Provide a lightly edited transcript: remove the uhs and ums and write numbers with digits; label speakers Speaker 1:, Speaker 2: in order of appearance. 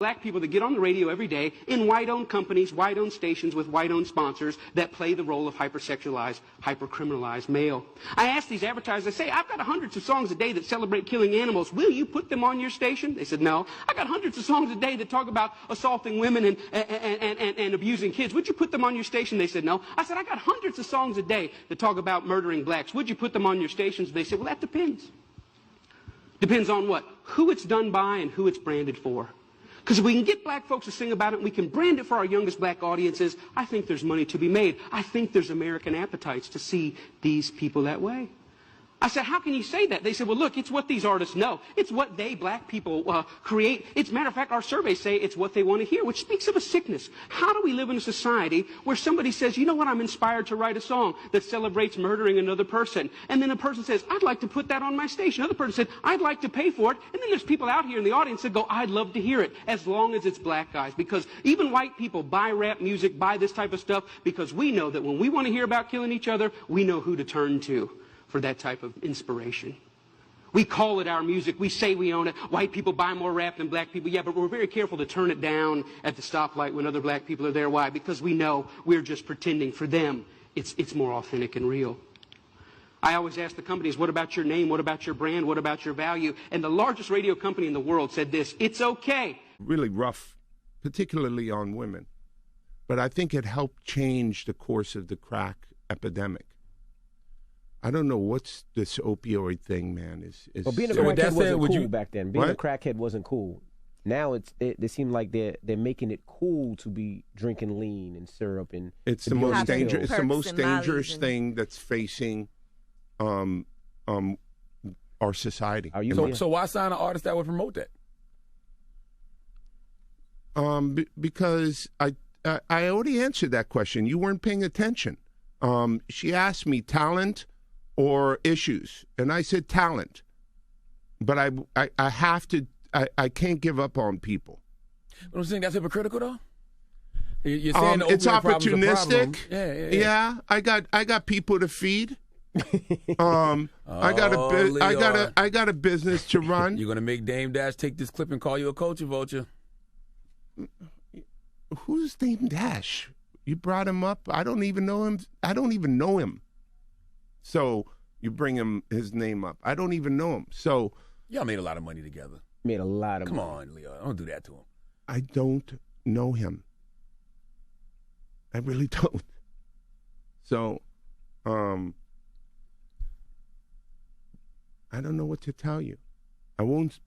Speaker 1: Black people that get on the radio every day in white-owned companies, white-owned stations with white-owned sponsors that play the role of hypersexualized, hypercriminalized male. I ask these advertisers, I say, I've got hundreds of songs a day that celebrate killing animals. Will you put them on your station? They said, no. I got hundreds of songs a day that talk about assaulting women and abusing kids. Would you put them on your station? They said, no. I said, I got hundreds of songs a day that talk about murdering blacks. Would you put them on your stations? They said, well, that depends. Depends on what? Who it's done by and who it's branded for. Because if we can get black folks to sing about it and we can brand it for our youngest black audiences, I think there's money to be made. I think there's American appetites to see these people that way. I said, how can you say that? They said, well, look, it's what these artists know. It's what they, black people, create. It's, matter of fact, our surveys say it's what they want to hear, which speaks of a sickness. How do we live in a society where somebody says, you know what, I'm inspired to write a song that celebrates murdering another person. And then a person says, I'd like to put that on my station. Another person said, I'd like to pay for it. And then there's people out here in the audience that go, I'd love to hear it, as long as it's black guys. Because even white people buy rap music, buy this type of stuff, because we know that when we want to hear about killing each other, we know who to turn to for that type of inspiration. We call it our music. We say we own it. White people buy more rap than black people. Yeah, but we're very careful to turn it down at the stoplight when other black people are there. Why? Because we know we're just pretending. For them, it's more authentic and real. I always ask the companies, what about your name? What about your brand? What about your value? And the largest radio company in the world said this, it's okay.
Speaker 2: Really rough, particularly on women. But I think it helped change the course of the crack epidemic. I don't know what's this opioid thing, man.
Speaker 3: Well, being a crackhead wasn't cool back then. Being a crackhead wasn't cool. Now they seem like they're making it cool to be drinking lean and syrup and.
Speaker 2: It's the most dangerous. It's the most dangerous thing that's facing, our society.
Speaker 4: So why sign an artist that would promote
Speaker 2: that? Because I already answered that question. You weren't paying attention. She asked me talent or issues, and I said talent. But I have to. I can't give up on people.
Speaker 4: I'm saying that's hypocritical, though. You're saying
Speaker 2: it's opportunistic. Yeah. I got people to feed. I got a business to run.
Speaker 4: You're gonna make Dame Dash take this clip and call you a culture vulture.
Speaker 2: Who's Dame Dash? You brought him up. I don't even know him. So you bring his name up. I don't even know him. So
Speaker 4: y'all made a lot of money together.
Speaker 3: Made a lot of
Speaker 4: money.
Speaker 3: Come
Speaker 4: on, Leo. Don't do that to him.
Speaker 2: I don't know him. I really don't. So, I don't know what to tell you. I won't